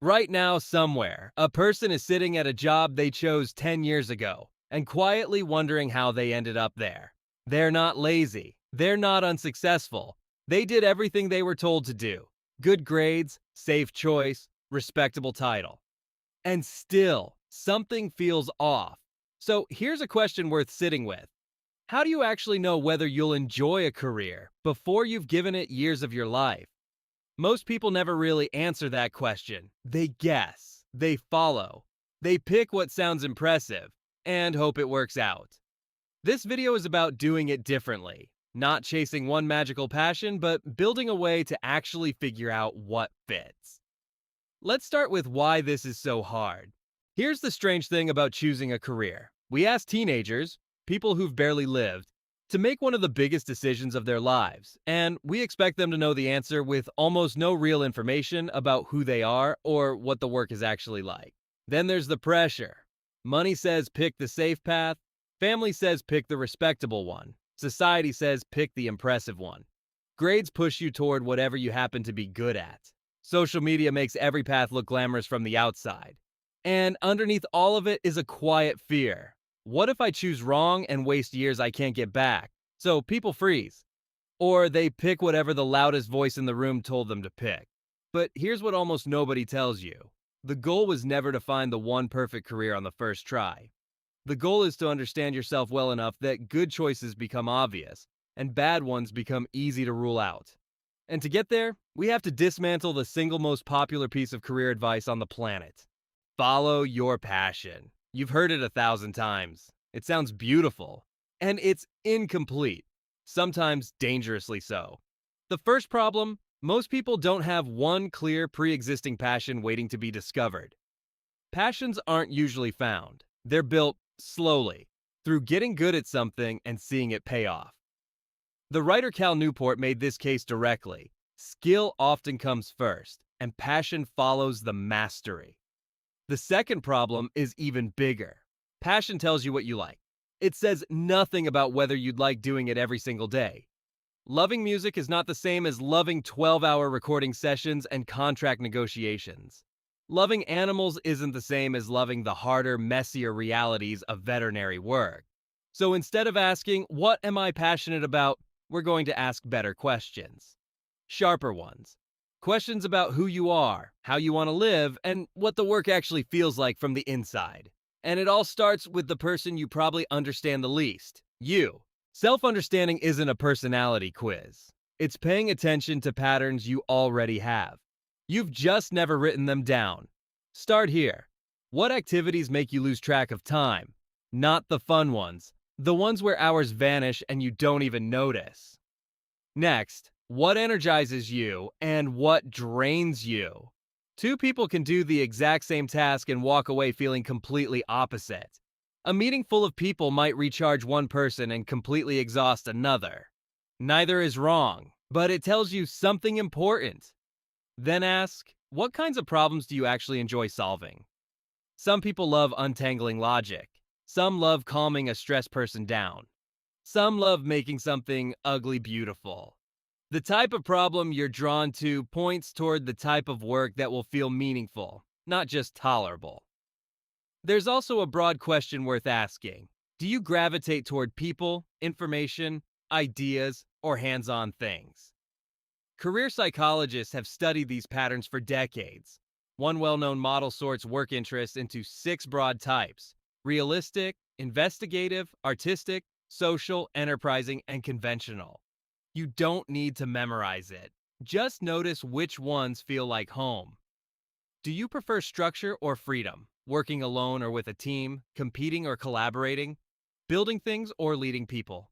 Right now, somewhere, a person is sitting at a job they chose 10 years ago and quietly wondering how they ended up there. They're not lazy. They're not unsuccessful. They did everything they were told to do. Good grades, safe choice, respectable title. And still, something feels off. So here's a question worth sitting with. How do you actually know whether you'll enjoy a career before you've given it years of your life? Most people never really answer that question. They guess, they follow, they pick what sounds impressive, and hope it works out. This video is about doing it differently, not chasing one magical passion, but building a way to actually figure out what fits. Let's start with why this is so hard. Here's the strange thing about choosing a career. We ask teenagers, people who've barely lived, to make one of the biggest decisions of their lives, and we expect them to know the answer with almost no real information about who they are or what the work is actually like. Then there's the pressure. Money says pick the safe path, family says pick the respectable one, society says pick the impressive one. Grades push you toward whatever you happen to be good at. Social media makes every path look glamorous from the outside. And underneath all of it is a quiet fear. What if I choose wrong and waste years I can't get back? So people freeze. Or they pick whatever the loudest voice in the room told them to pick. But here's what almost nobody tells you. The goal was never to find the one perfect career on the first try. The goal is to understand yourself well enough that good choices become obvious and bad ones become easy to rule out. And to get there, we have to dismantle the single most popular piece of career advice on the planet. Follow your passion. You've heard it 1,000 times. It sounds beautiful. And it's incomplete, sometimes dangerously so. The first problem, most people don't have one clear pre-existing passion waiting to be discovered. Passions aren't usually found. They're built slowly, through getting good at something and seeing it pay off. The writer Cal Newport made this case directly. Skill often comes first, and passion follows the mastery. The second problem is even bigger. Passion tells you what you like. It says nothing about whether you'd like doing it every single day. Loving music is not the same as loving 12-hour recording sessions and contract negotiations. Loving animals isn't the same as loving the harder, messier realities of veterinary work. So instead of asking, "What am I passionate about?" we're going to ask better questions. Sharper ones. Questions about who you are, how you want to live, and what the work actually feels like from the inside. And it all starts with the person you probably understand the least, you. Self-understanding isn't a personality quiz. It's paying attention to patterns you already have. You've just never written them down. Start here. What activities make you lose track of time? Not the fun ones. The ones where hours vanish and you don't even notice. Next, what energizes you and what drains you? Two people can do the exact same task and walk away feeling completely opposite. A meeting full of people might recharge one person and completely exhaust another. Neither is wrong, but it tells you something important. Then ask, what kinds of problems do you actually enjoy solving? Some people love untangling logic. Some love calming a stressed person down. Some love making something ugly beautiful. The type of problem you're drawn to points toward the type of work that will feel meaningful, not just tolerable. There's also a broad question worth asking. Do you gravitate toward people, information, ideas, or hands-on things? Career psychologists have studied these patterns for decades. One well-known model sorts work interests into 6 broad types: realistic, investigative, artistic, social, enterprising, and conventional. You don't need to memorize it. Just notice which ones feel like home. Do you prefer structure or freedom? Working alone or with a team? Competing or collaborating? Building things or leading people?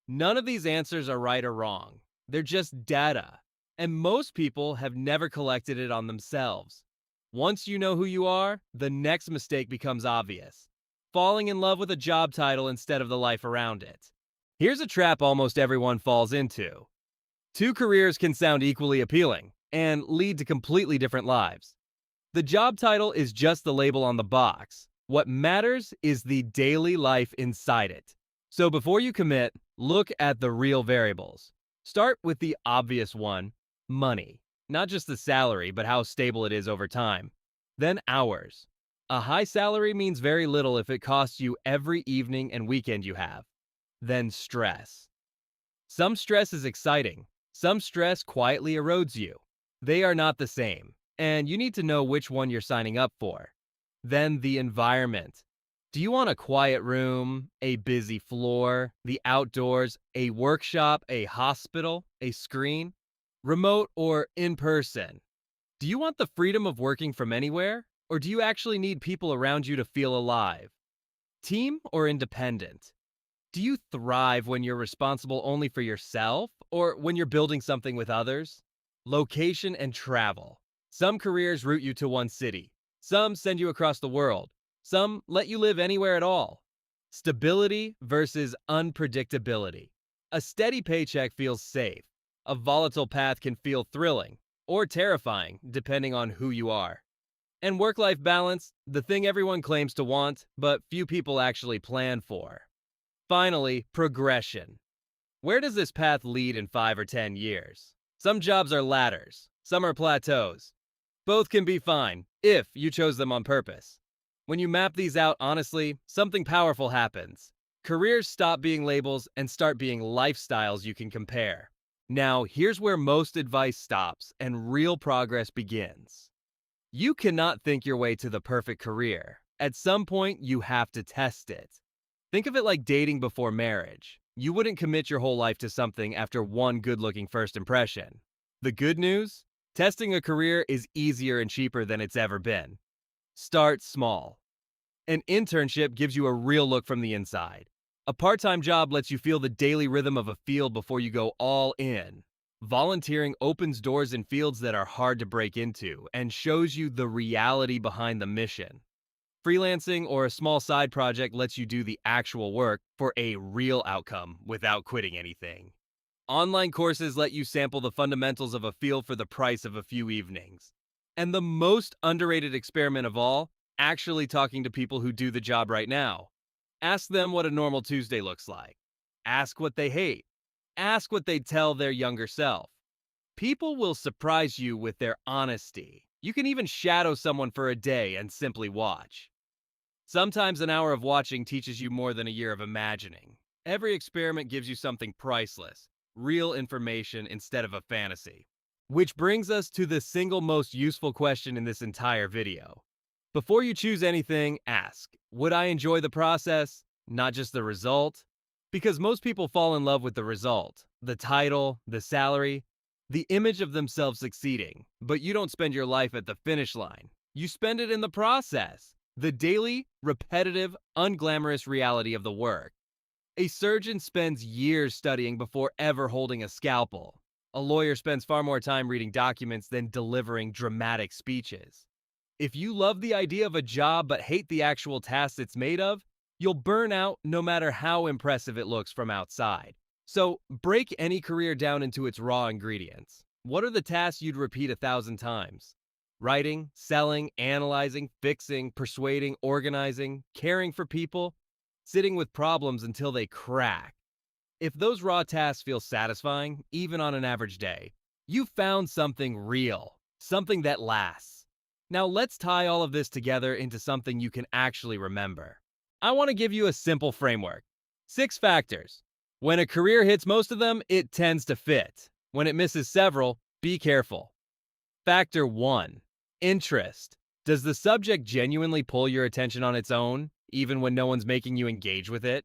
None of these answers are right or wrong. They're just data. And most people have never collected it on themselves. Once you know who you are, the next mistake becomes obvious: falling in love with a job title instead of the life around it. Here's a trap almost everyone falls into. Two careers can sound equally appealing and lead to completely different lives. The job title is just the label on the box. What matters is the daily life inside it. So before you commit, look at the real variables. Start with the obvious one: money. not just the salary, but how stable it is over time. Then hours. A high salary means very little if it costs you every evening and weekend you have. Then stress. Some stress is exciting. Some stress quietly erodes you. They are not the same, and you need to know which one you're signing up for. Then the environment. Do you want a quiet room, a busy floor, the outdoors, a workshop, a hospital, a screen? Remote or in person? Do you want the freedom of working from anywhere? Or do you actually need people around you to feel alive? Team or independent? Do you thrive when you're responsible only for yourself or when you're building something with others? Location and travel. Some careers route you to one city. Some send you across the world. Some let you live anywhere at all. Stability versus unpredictability. A steady paycheck feels safe. A volatile path can feel thrilling or terrifying, depending on who you are. And work-life balance, the thing everyone claims to want, but few people actually plan for. Finally, progression. Where does this path lead in 5 or 10 years? Some jobs are ladders, some are plateaus. Both can be fine, if you chose them on purpose. When you map these out honestly, something powerful happens. Careers stop being labels and start being lifestyles you can compare. Now, here's where most advice stops and real progress begins. You cannot think your way to the perfect career. At some point, you have to test it. Think of it like dating before marriage. You wouldn't commit your whole life to something after one good-looking first impression. The good news? Testing a career is easier and cheaper than it's ever been. Start small. An internship gives you a real look from the inside. A part-time job lets you feel the daily rhythm of a field before you go all in. Volunteering opens doors in fields that are hard to break into and shows you the reality behind the mission. Freelancing or a small side project lets you do the actual work for a real outcome without quitting anything. Online courses let you sample the fundamentals of a field for the price of a few evenings. And the most underrated experiment of all, actually talking to people who do the job right now. Ask them what a normal Tuesday looks like. Ask what they hate. Ask what they'd tell their younger self. People will surprise you with their honesty. You can even shadow someone for a day and simply watch. Sometimes an hour of watching teaches you more than a year of imagining. Every experiment gives you something priceless, real information instead of a fantasy. Which brings us to the single most useful question in this entire video. Before you choose anything, ask, would I enjoy the process, not just the result? Because most people fall in love with the result, the title, the salary, the image of themselves succeeding, but you don't spend your life at the finish line. You spend it in the process. The daily, repetitive, unglamorous reality of the work. A surgeon spends years studying before ever holding a scalpel. A lawyer spends far more time reading documents than delivering dramatic speeches. If you love the idea of a job but hate the actual tasks it's made of, you'll burn out no matter how impressive it looks from outside. So, break any career down into its raw ingredients. What are the tasks you'd repeat 1,000 times? Writing, selling, analyzing, fixing, persuading, organizing, caring for people, sitting with problems until they crack. If those raw tasks feel satisfying, even on an average day, you've found something real, something that lasts. Now let's tie all of this together into something you can actually remember. I want to give you a simple framework. 6 factors. When a career hits most of them, it tends to fit. When it misses several, be careful. Factor 1. Interest. Does the subject genuinely pull your attention on its own, even when no one's making you engage with it?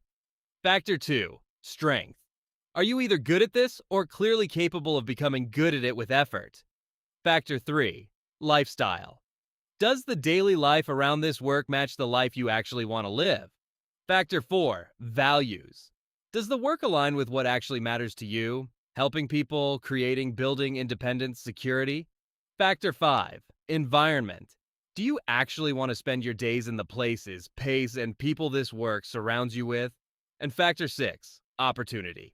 Factor 2. Strength. Are you either good at this or clearly capable of becoming good at it with effort? Factor 3. Lifestyle. Does the daily life around this work match the life you actually want to live? Factor 4. Values. Does the work align with what actually matters to you? Helping people, creating, building independence, security? Factor 5. Environment. Do you actually want to spend your days in the places, pace, and people this work surrounds you with? And Factor 6. Opportunity.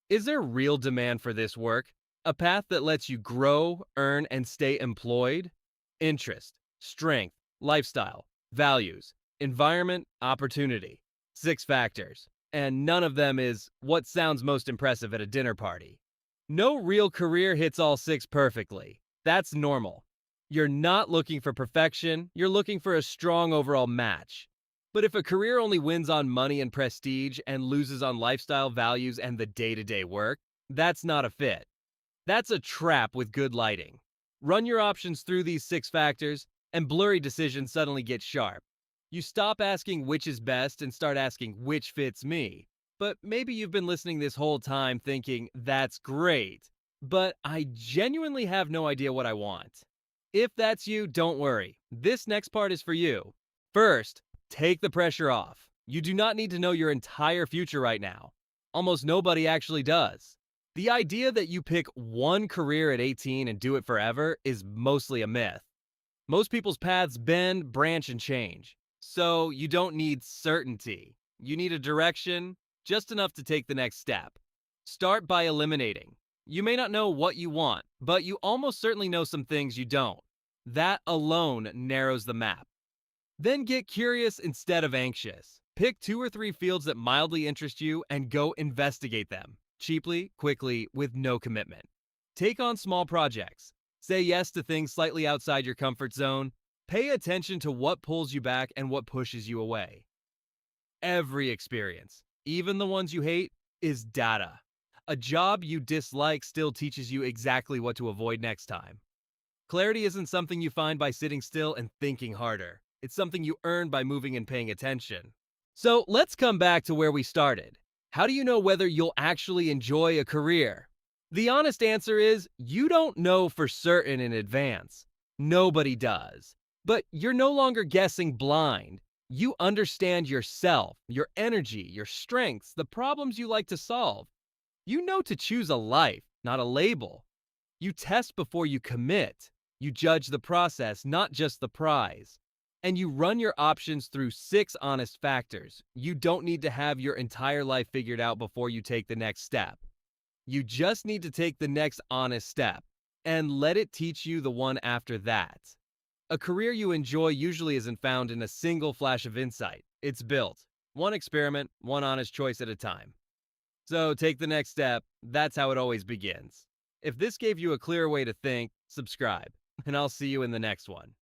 Is there real demand for this work? A path that lets you grow, earn, and stay employed? Interest, strength, lifestyle, values, environment, opportunity. 6 factors. And none of them is what sounds most impressive at a dinner party. No real career hits all 6 perfectly. That's normal. You're not looking for perfection, you're looking for a strong overall match. But if a career only wins on money and prestige and loses on lifestyle values and the day to day work, that's not a fit. That's a trap with good lighting. Run your options through these 6 factors, and blurry decisions suddenly get sharp. You stop asking which is best and start asking which fits me. But maybe you've been listening this whole time thinking, that's great, but I genuinely have no idea what I want. If that's you, don't worry. This next part is for you. First, take the pressure off. You do not need to know your entire future right now. Almost nobody actually does. The idea that you pick one career at 18 and do it forever is mostly a myth. Most people's paths bend, branch, and change. So you don't need certainty. You need a direction, just enough to take the next step. Start by eliminating. You may not know what you want, but you almost certainly know some things you don't. That alone narrows the map. Then get curious instead of anxious. Pick 2 or 3 fields that mildly interest you and go investigate them. Cheaply, quickly, with no commitment. Take on small projects. Say yes to things slightly outside your comfort zone. Pay attention to what pulls you back and what pushes you away. Every experience, even the ones you hate, is data. A job you dislike still teaches you exactly what to avoid next time. Clarity isn't something you find by sitting still and thinking harder. It's something you earn by moving and paying attention. So let's come back to where we started. How do you know whether you'll actually enjoy a career? The honest answer is you don't know for certain in advance. Nobody does. But you're no longer guessing blind. You understand yourself, your energy, your strengths, the problems you like to solve. You know to choose a life, not a label. You test before you commit. You judge the process, not just the prize. And you run your options through 6 honest factors. You don't need to have your entire life figured out before you take the next step. You just need to take the next honest step and let it teach you the one after that. A career you enjoy usually isn't found in a single flash of insight. It's built. One experiment, one honest choice at a time. So take the next step. That's how it always begins. If this gave you a clearer way to think, subscribe, and I'll see you in the next one.